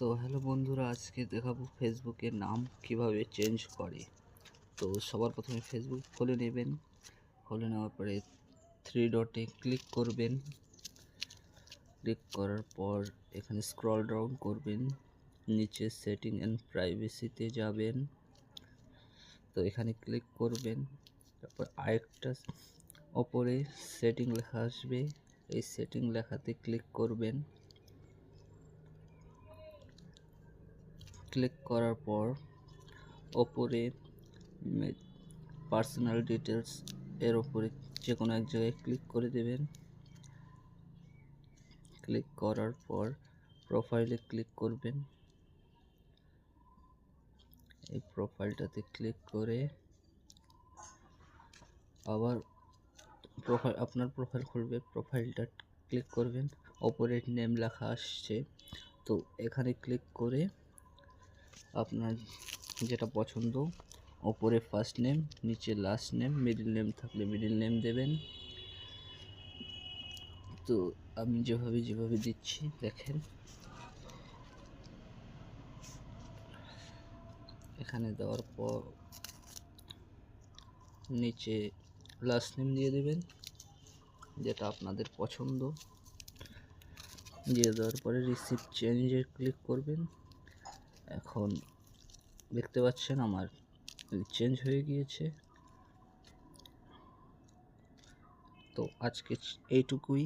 তো হ্যালো বন্ধুরা, আজকে দেখাবো ফেসবুকের নাম কিভাবে চেঞ্জ করে। তো সবার প্রথমে ফেসবুক খুলে নেবেন। খুলে নেওয়ার পরে থ্রি ডটে ক্লিক করবেন। ক্লিক করার পর এখানে স্ক্রল ডাউন করবেন, নিচে সেটিং অ্যান্ড প্রাইভেসিতে যাবেন। তো এখানে ক্লিক করবেন, তারপর আরেকটা ওপরে সেটিং লেখা আসবে, এই সেটিং লেখাতে ক্লিক করবেন। ক্লিক করার পর ওপরে পার্সোনাল ডিটেলস এর উপরে যে কোনো এক জায়গায় ক্লিক করে দেবেন। ক্লিক করার পর প্রোফাইলে ক্লিক করবেন। এই প্রোফাইলটাতে ক্লিক করে আবার আপনার প্রোফাইল খুলবে, প্রোফাইলটা ক্লিক করবেন। ওপরে নেম লেখা আসছে, তো এখানে ক্লিক করে আপনার যেটা পছন্দ, ওপরে ফার্স্ট নেম, নিচে লাস্ট নেম, মিডল নেম থাকলে মিডল নেম দেবেন। তো আমি যেভাবে দিচ্ছি দেখেন, এখানে দেওয়ার পর নিচে লাস্ট নেম দিয়ে দেবেন যেটা আপনাদের পছন্দ। দিয়ে দেওয়ার পরে রিসিভ চেঞ্জে ক্লিক করবেন। এখন দেখতে পাচ্ছেন আমার চেঞ্জ হয়ে গিয়েছে। তো আজকে এইটুকুই।